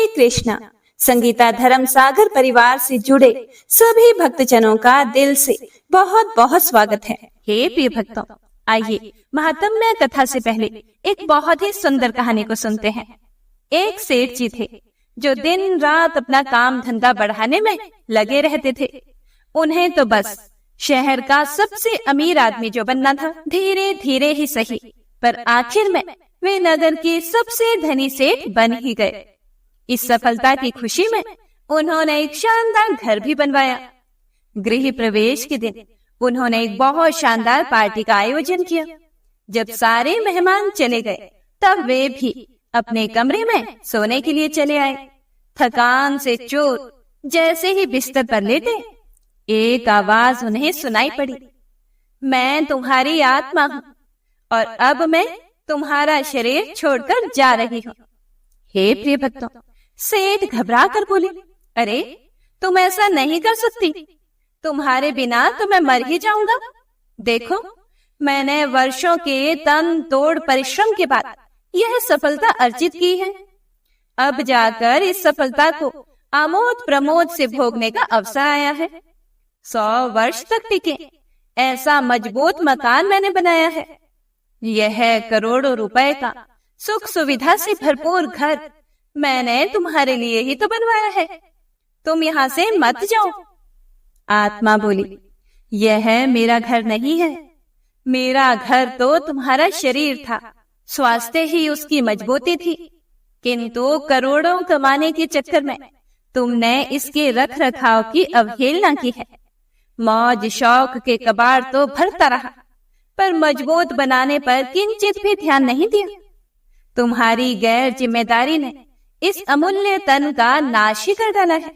कृष्णा। संगीता धर्म सागर परिवार से जुड़े सभी भक्तजनों का दिल से बहुत बहुत स्वागत है। हे प्रिय भक्तों, आइए महात्म्य कथा से पहले एक बहुत ही सुंदर कहानी को सुनते हैं। एक सेठ जी थे जो दिन रात अपना काम धंधा बढ़ाने में लगे रहते थे। उन्हें तो बस शहर का सबसे अमीर आदमी जो बनना था, धीरे धीरे ही सही, पर आखिर में वे नगर के सबसे धनी सेठ बन ही गए। इस सफलता की खुशी में उन्होंने एक शानदार घर भी बनवाया। गृह प्रवेश के दिन उन्होंने एक बहुत शानदार पार्टी का आयोजन किया। जब सारे मेहमान चले गए तब वे भी अपने कमरे में सोने के लिए चले आए। थकान से चोर जैसे ही बिस्तर पर लेटे, एक आवाज उन्हें सुनाई पड़ी, मैं तुम्हारी आत्मा हूँ और अब मैं तुम्हारा शरीर छोड़कर जा रही हूँ। हे प्रिय भक्तों, सेठ घबरा कर बोली, अरे तुम ऐसा नहीं कर सकती, तुम्हारे बिना तो मैं मर ही जाऊंगा। देखो, मैंने वर्षों के तन तोड़ परिश्रम के बाद यह सफलता अर्जित की है। अब जाकर इस सफलता को आमोद प्रमोद से भोगने का अवसर आया है। 100 वर्ष तक टिके ऐसा मजबूत मकान मैंने बनाया है। यह करोड़ों रुपए का सुख सुविधा से भरपूर घर मैंने तुम्हारे लिए ही तो बनवाया है। तुम यहाँ से मत जाओ। आत्मा बोली, यह मेरा घर नहीं है, मेरा घर तो तुम्हारा शरीर था। स्वास्थ्य ही उसकी मजबूती थी, किंतु करोड़ों कमाने के चक्कर में तुमने इसके रख रखाव की अवहेलना की है। मौज शौक के कबाड़ तो भरता रहा, पर मजबूत बनाने पर किंचित भी ध्यान नहीं दिया। तुम्हारी गैर जिम्मेदारी ने इस अमूल्य तन का नाश ही कर डाला है।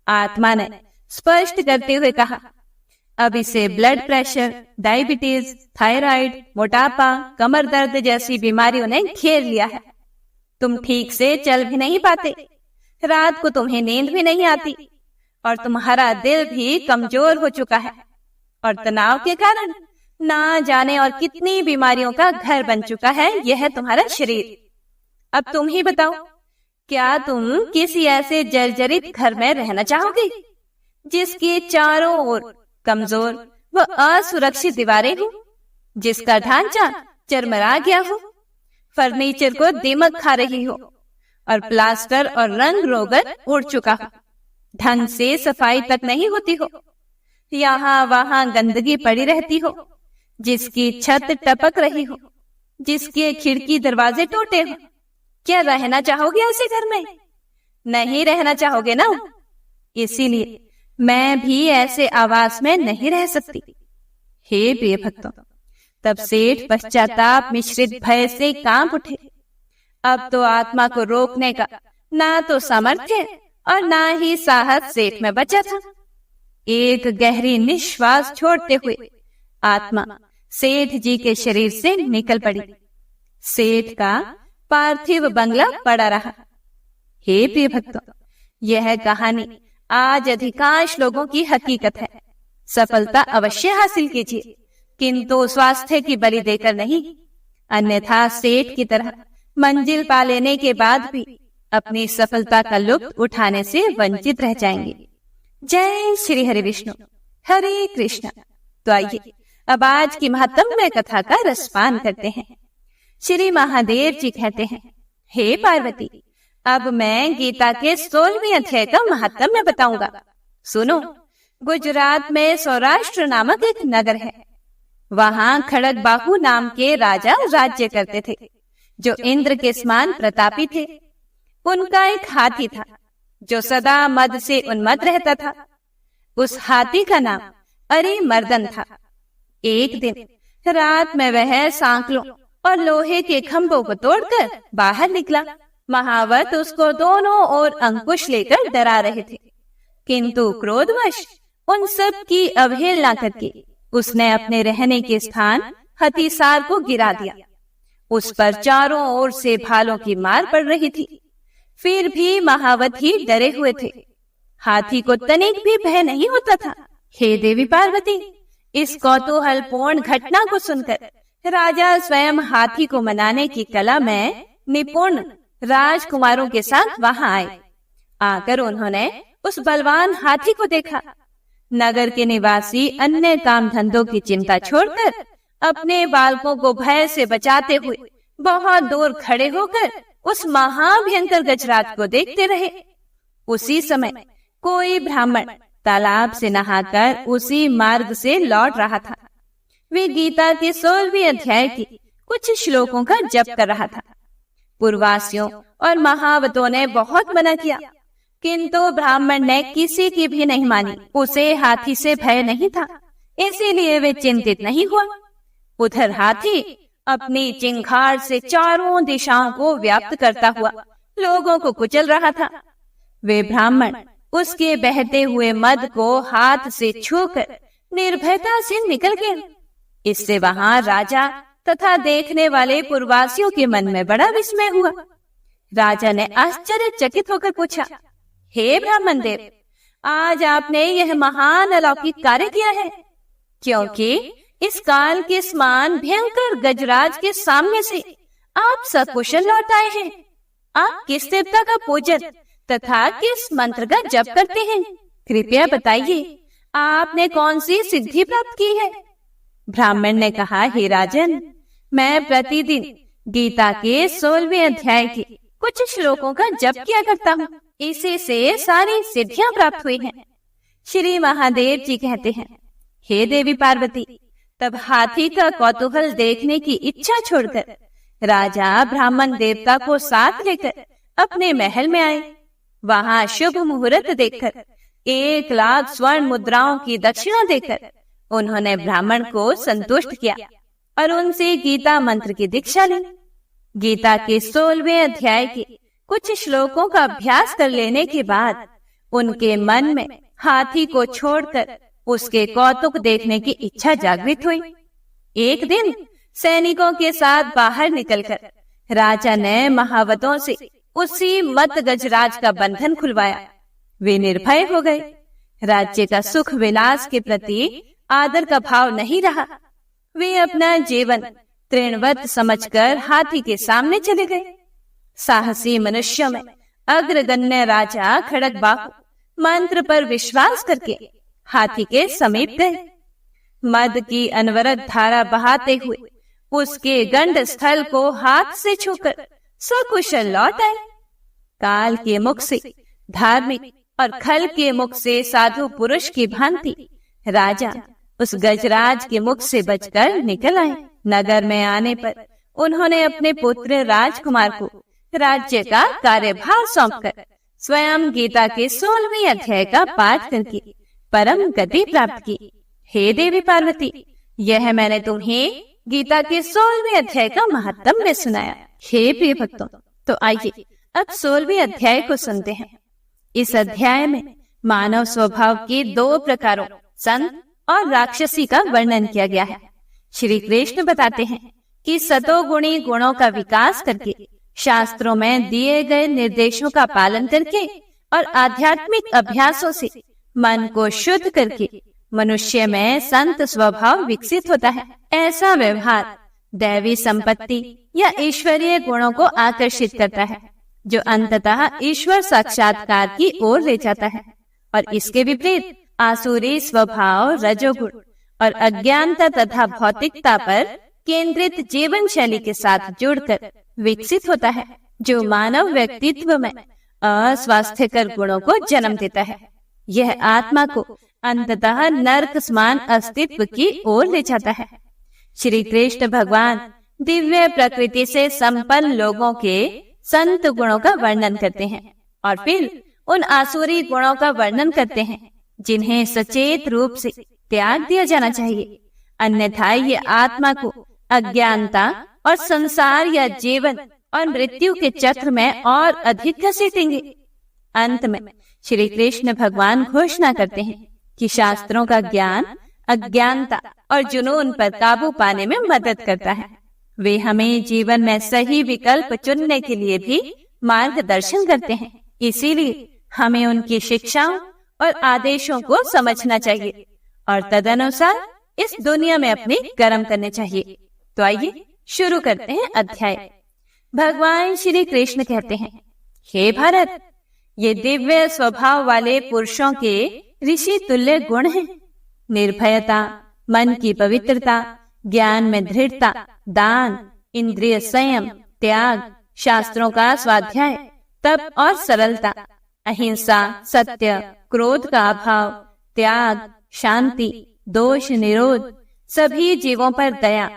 आत्मा ने स्पष्ट करते हुए कहा, अब इसे ब्लड प्रेशर, डायबिटीज, थायराइड, मोटापा, कमर दर्द जैसी बीमारियों ने घेर लिया है। तुम ठीक से चल भी नहीं पाते, रात को तुम्हें नींद भी नहीं आती और तुम्हारा दिल भी कमजोर हो चुका है और तनाव के कारण ना जाने और कितनी बीमारियों का घर बन चुका है यह तुम्हारा शरीर। अब तुम ही बताओ, क्या तुम किसी ऐसे जर्जरित घर में रहना चाहोगे जिसके चारों ओर कमजोर व असुरक्षित दीवारें हो, जिसका ढांचा चरमरा गया हो, फर्नीचर को दीमक खा रही हो और प्लास्टर और रंग रोगन उड़ चुका हो, ढंग से सफाई तक नहीं होती हो, यहाँ वहां गंदगी पड़ी रहती हो, जिसकी छत टपक रही हो, जिसके खिड़की दरवाजे टूटे हो? क्या रहना चाहोगे ऐसे घर में? नहीं रहना चाहोगे ना? इसीलिए मैं भी ऐसे आवास में नहीं रह सकती। हे प्रिय भक्तों, तब सेठ पश्चाताप मिश्रित भय से कांप उठे। अब तो आत्मा को रोकने का ना तो सामर्थ्य और ना ही साहस सेठ में बचा था। एक गहरी निश्वास छोड़ते हुए आत्मा सेठ जी के शरीर से निकल पड़ी। सेठ का पार्थिव बंगला पड़ा रहा। हे प्रिय भक्तों, यह कहानी आज अधिकांश लोगों की हकीकत है। सफलता अवश्य हासिल कीजिए, किंतु स्वास्थ्य की बलि देकर नहीं, अन्यथा सेठ की तरह मंजिल पा लेने के बाद भी अपनी सफलता का लुत्फ उठाने से वंचित रह जाएंगे। जय श्री हरि विष्णु, हरे कृष्णा। तो आइए अब आज की महात्म्य कथा का रसपान करते हैं। श्री महादेव जी कहते हैं, हे पार्वती, अब मैं गीता के 16वें अध्याय का महात्म्य बताऊंगा। सुनो, गुजरात में सौराष्ट्र नामक एक नगर है। वहां खड़गबाहु नाम के राजा राज्य करते थे, जो इंद्र के समान प्रतापी थे। उनका एक हाथी था जो सदा मद से उन्मत्त रहता था। उस हाथी का नाम अरिमर्दन था। एक दिन रात में वह सांकलों और लोहे के खंभों को तोड़कर बाहर निकला। महावत उसको दोनों ओर अंकुश लेकर डरा रहे थे, किंतु क्रोधवश उन सब की अवहेलना करके उसने अपने रहने के स्थान हथीसार को गिरा दिया। उस पर चारों ओर से भालों की मार पड़ रही थी, फिर भी महावत ही डरे हुए थे। हाथी को तनिक भी भय नहीं होता था। हे देवी पार्वती, इस कौतूहलपूर्ण घटना को सुनकर राजा स्वयं हाथी को मनाने की कला में निपुण राजकुमारों के साथ वहां आए। आकर उन्होंने उस बलवान हाथी को देखा। नगर के निवासी अन्य काम धंधों की चिंता छोड़कर अपने बालकों को भय से बचाते हुए बहुत दूर खड़े होकर उस महाभयंकर गजराज को देखते रहे। उसी समय कोई ब्राह्मण तालाब से नहाकर उसी मार्ग से लौट रहा था। वे गीता के 16वें अध्याय के कुछ श्लोकों का जप कर रहा था। पूर्ववासियों और महावतों ने बहुत मना किया, किंतु ब्राह्मण ने किसी की भी नहीं मानी। उसे हाथी से भय नहीं था, इसीलिए वे चिंतित नहीं हुआ। उधर हाथी अपनी चिंगार से चारों दिशाओं को व्याप्त करता हुआ लोगों को कुचल रहा था। वे ब्राह्मण उसके बहते हुए मद को हाथ से छूकर निर्भयता से निकल गए। इससे वहां राजा तथा देखने वाले पूर्ववासियों के मन में बड़ा विस्मय हुआ। राजा ने आश्चर्यचकित होकर पूछा, हे ब्राह्मण देव, आज आपने यह महान अलौकिक कार्य किया है, क्योंकि इस काल के समान भयंकर गजराज के सामने से आप सकुशल लौट आए हैं। आप किस देवता का पूजन तथा किस मंत्र का जप करते हैं? कृपया बताइए, आपने कौन सी सिद्धि प्राप्त की है? ब्राह्मण ने कहा, हे राजन, मैं प्रतिदिन गीता के 16वें अध्याय के कुछ श्लोकों का जप किया करता हूँ। इसी से सारी सिद्धियां प्राप्त हुई हैं। श्री महादेव जी कहते हैं, हे देवी पार्वती, तब हाथी का कौतूहल देखने की इच्छा छोड़कर राजा ब्राह्मण देवता को साथ लेकर अपने महल में आए। वहां शुभ मुहूर्त देखकर 1 लाख स्वर्ण मुद्राओं की दक्षिणा देकर उन्होंने ब्राह्मण को संतुष्ट किया और उनसे गीता मंत्र की दीक्षा ली। गीता के 16वें अध्याय के कुछ श्लोकों का अभ्यास कर लेने के बाद उनके मन में हाथी को छोड़कर उसके कौतुक देखने की इच्छा जागृत हुई। एक दिन सैनिकों के साथ बाहर निकलकर राजा ने महावतों से उसी मत गजराज का बंधन खुलवाया। वे निर्भय हो गए। राज्य का सुख विलास के प्रति आदर का भाव नहीं रहा। वे अपना जीवन तृणवत समझकर हाथी के सामने चले गए। साहसी मनुष्यों में अग्रगण्य राजा खड़गबाहु मंत्र पर विश्वास करके हाथी के समीप गए। मद की अनवरत धारा बहाते हुए उसके गंड स्थल को हाथ से छूकर सकुशल लौट आए। काल के मुख से धार्मिक और खल के मुख से साधु पुरुष की भांति राजा उस गजराज के मुख से बचकर निकल आए। नगर में आने पर उन्होंने अपने पुत्र राजकुमार को राज्य का कार्यभार सौंपकर स्वयं गीता के 16वें अध्याय का पाठ करके परम गति प्राप्त की। हे देवी पार्वती, यह मैंने तुम्हें गीता के 16वें अध्याय का महत्व में सुनाया। हे प्रिय भक्तों, तो आइए अब 16वें अध्याय को सुनते हैं। इस अध्याय में मानव स्वभाव के 2 प्रकारों संत और राक्षसी का वर्णन किया गया है। श्री कृष्ण बताते हैं कि सतोगुणी गुणों का विकास करके, शास्त्रों में दिए गए निर्देशों का पालन करके और आध्यात्मिक अभ्यासों से मन को शुद्ध करके मनुष्य में संत स्वभाव विकसित होता है। ऐसा व्यवहार दैवी संपत्ति या ईश्वरीय गुणों को आकर्षित करता है, जो अंततः ईश्वर साक्षात्कार की ओर ले जाता है। और इसके विपरीत आसुरी स्वभाव रजोगुण और अज्ञानता तथा भौतिकता पर केंद्रित जीवन शैली के साथ जुड़कर विकसित होता है, जो मानव व्यक्तित्व में अस्वास्थ्यकर गुणों को जन्म देता है। यह आत्मा को अंततः नरक समान अस्तित्व की ओर ले जाता है। श्री कृष्ण भगवान दिव्य प्रकृति से संपन्न लोगों के संत गुणों का वर्णन करते हैं और फिर उन आसुरी गुणों का वर्णन करते हैं जिन्हें सचेत रूप से त्याग दिया जाना चाहिए, अन्यथा ये आत्मा को अज्ञानता और संसार या जीवन और मृत्यु के चक्र में और अधिक घसीटेंगे। अंत में श्री कृष्ण भगवान घोषणा करते हैं कि शास्त्रों का ज्ञान अज्ञानता और जुनून पर काबू पाने में मदद करता है। वे हमें जीवन में सही विकल्प चुनने के लिए भी मार्गदर्शन करते हैं। इसीलिए हमें उनकी शिक्षाओं और आदेशों को समझना चाहिए और तदनुसार इस दुनिया में अपने कर्म करने चाहिए। तो आइए शुरू करते हैं अध्याय। भगवान श्री कृष्ण कहते हैं, हे भरत, ये दिव्य स्वभाव वाले पुरुषों के ऋषि तुल्य गुण हैं। निर्भयता, मन की पवित्रता, ज्ञान में दृढ़ता, दान, इंद्रिय संयम, त्याग, शास्त्रों का स्वाध्याय, तप और सरलता, अहिंसा, सत्य, क्रोध का अभाव, त्याग, शांति, दोष निरोध, सभी जीवों पर दया,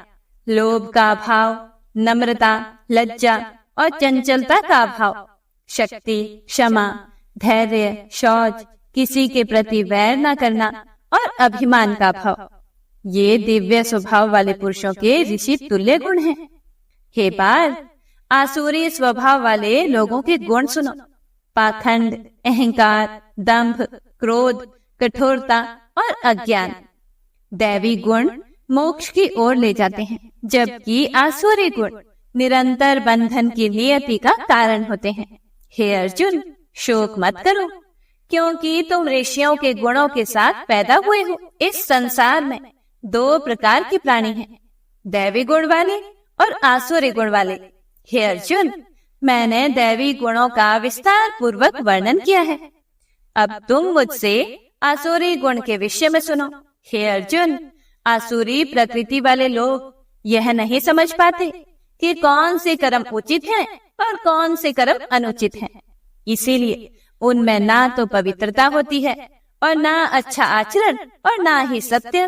लोभ का अभाव, नम्रता, लज्जा और चंचलता का अभाव, शक्ति, क्षमा, धैर्य, शौच, किसी के प्रति वैर न करना और अभिमान का अभाव, ये दिव्य स्वभाव वाले पुरुषों के ऋषि तुल्य गुण हैं। हे पार्थ, आसुरी स्वभाव वाले लोगों के गुण सुनो। पाखंड, अहंकार, दंभ, क्रोध, कठोरता और अज्ञान। दैवी गुण मोक्ष की ओर ले जाते हैं, जबकि आसुरी गुण निरंतर बंधन की नियति का कारण होते हैं। हे अर्जुन, शोक मत करो, क्योंकि तुम ऋषियों के गुणों के साथ पैदा हुए हो। इस संसार में दो प्रकार के प्राणी हैं, दैवी गुण वाले और आसुरी गुण वाले। हे अर्जुन, मैंने दैवी गुणों का विस्तार पूर्वक वर्णन किया है। अब तुम मुझसे आसुरी गुण के विषय में सुनो। हे अर्जुन, आसुरी प्रकृति वाले लोग यह नहीं समझ पाते कि कौन से कर्म उचित हैं और कौन से कर्म अनुचित हैं। इसीलिए उनमें ना तो पवित्रता होती है और ना अच्छा आचरण और ना ही सत्य।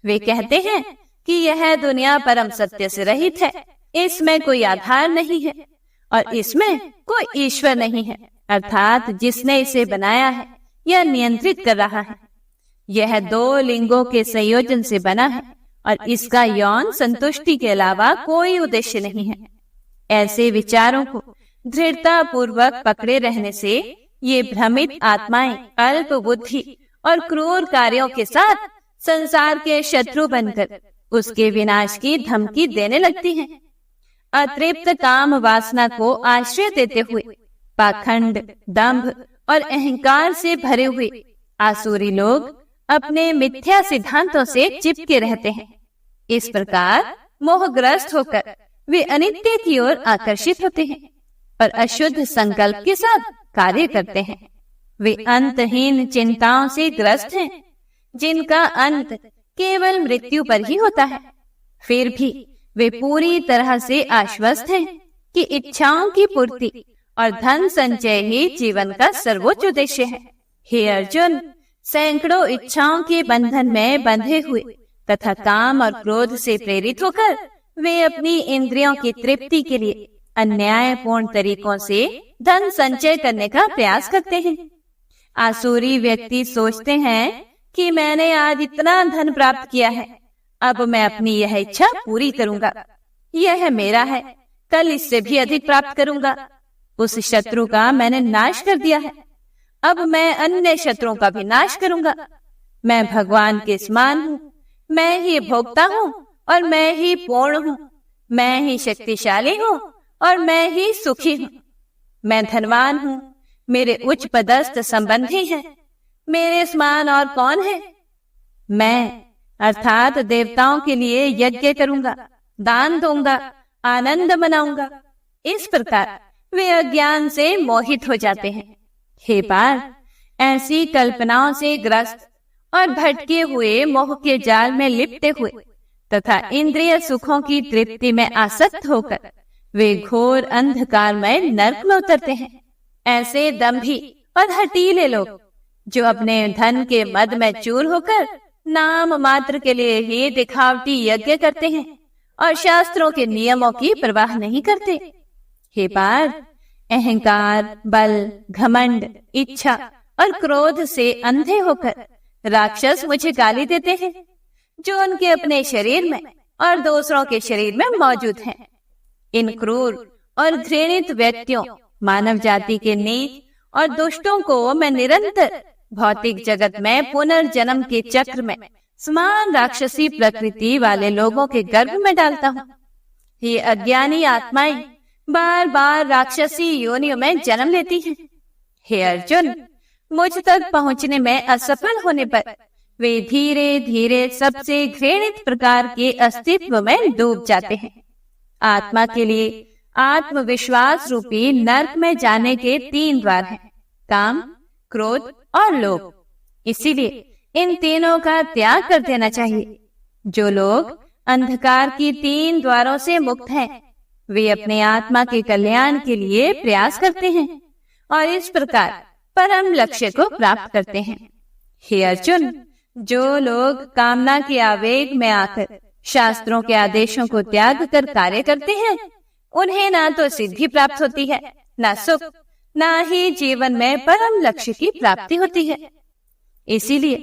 वे कहते हैं कि यह दुनिया परम सत्य से रहित है, इसमें कोई आधार नहीं है और इसमें कोई ईश्वर नहीं है, अर्थात जिसने इसे बनाया है या नियंत्रित कर रहा है। यह दो लिंगों के संयोजन से बना है और इसका यौन संतुष्टि के अलावा कोई उद्देश्य नहीं है। ऐसे विचारों को दृढ़ता पूर्वक पकड़े रहने से ये भ्रमित आत्माएं अल्प बुद्धि और क्रूर कार्यों के साथ संसार के शत्रु बनकर उसके विनाश की धमकी देने लगती हैं। अतृप्त काम वासना को आश्रय देते हुए पाखंड, दंभ और अहंकार से भरे हुए आसुरी लोग अपने मिथ्या सिद्धांतों से चिपके रहते हैं। इस प्रकार मोहग्रस्त होकर वे अनित्य की ओर आकर्षित होते हैं और अशुद्ध संकल्प के साथ कार्य करते हैं। वे अंतहीन चिंताओं से ग्रस्त हैं, जिनका अंत केवल मृत्यु पर ही होता है। फिर भी वे पूरी तरह से आश्वस्त हैं कि इच्छाओं की पूर्ति और धन संचय ही जीवन का सर्वोच्च उद्देश्य है। हे अर्जुन, सैकड़ों इच्छाओं के बंधन में बंधे हुए तथा काम और क्रोध से प्रेरित होकर वे अपनी इंद्रियों की तृप्ति के लिए अन्यायपूर्ण तरीकों से धन संचय करने का प्रयास करते हैं। आसुरी व्यक्ति सोचते हैं कि मैंने आज इतना धन प्राप्त किया है, अब मैं अपनी यह इच्छा पूरी करूंगा। यह मेरा है, कल इससे भी अधिक प्राप्त करूंगा। उस शत्रु का मैंने नाश कर दिया है, अब मैं अन्य शत्रुओं का भी नाश करूंगा। मैं भगवान के समान हूँ, मैं ही भोक्ता हूँ और मैं ही पूर्ण हूँ, मैं ही शक्तिशाली हूँ और मैं ही सुखी हूँ। मैं धनवान हूँ, मेरे उच्च पदस्थ संबंधी हैं, मेरे समान और कौन है। मैं अर्थात देवताओं के लिए यज्ञ करूंगा, दान दूंगा, आनंद मनाऊंगा। इस प्रकार वे अज्ञान से मोहित हो जाते हैं। हे पार्थ, ऐसी कल्पनाओं से ग्रस्त और भटके हुए मोह के जाल में लिपटे हुए तथा इंद्रिय सुखों की तृप्ति में आसक्त होकर वे घोर अंधकारमय नरक में उतरते हैं। ऐसे दंभी और हठीले लोग जो अपने धन के मद में चूर होकर नाम मात्र के लिए ही दिखावटी यज्ञ करते हैं और शास्त्रों के नियमों की परवाह नहीं करते। हे पार्थ, अहंकार, बल, घमंड, इच्छा और क्रोध से अंधे होकर राक्षस मुझे गाली देते हैं, जो उनके अपने शरीर में और दूसरों के शरीर में मौजूद हैं। इन क्रूर और घृणित व्यक्तियों, मानव जाति के नीच और दुष्टों को मैं निरंतर भौतिक जगत में पुनर्जन्म के चक्र में समान राक्षसी प्रकृति वाले लोगों के गर्भ में डालता हूँ। ये अज्ञानी आत्माएं बार बार राक्षसी योनियों में जन्म लेती हैं। हे अर्जुन, मुझ तक पहुँचने में असफल होने पर वे धीरे धीरे सबसे घृणित प्रकार के अस्तित्व में डूब जाते हैं। आत्मा के लिए आत्मविश्वास रूपी नर्क में जाने के 3 द्वार हैं, काम, क्रोध और लोभ। इसीलिए इन तीनों का त्याग कर देना चाहिए। जो लोग अंधकार की 3 द्वारों से मुक्त हैं, वे अपने आत्मा के कल्याण के लिए प्रयास करते हैं और इस प्रकार परम लक्ष्य को प्राप्त करते हैं। हे अर्जुन, जो लोग कामना के आवेग में आकर शास्त्रों के आदेशों को त्याग कर कार्य करते हैं, उन्हें ना तो सिद्धि प्राप्त होती है, ना सुख, ना ही जीवन में परम लक्ष्य की प्राप्ति होती है। इसीलिए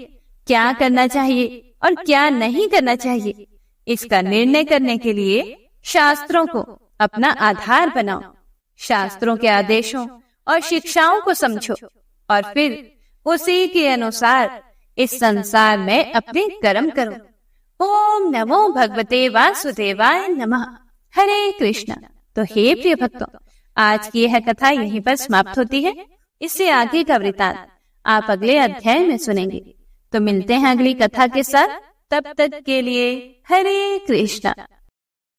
क्या करना चाहिए और क्या नहीं करना चाहिए, इसका निर्णय करने के लिए शास्त्रों को अपना आधार बनाओ। शास्त्रों के आदेशों और शिक्षाओं को समझो और फिर उसी के अनुसार इस संसार में अपने कर्म करो। ओम नमो भगवते वासुदेवाय नमः। हरे कृष्णा। तो हे प्रिय भक्तों, आज की यह कथा यहीं पर समाप्त होती है। इससे आगे का वृतांत आप अगले अध्याय में सुनेंगे। तो मिलते हैं अगली कथा के साथ। तब तक के लिए हरे कृष्णा।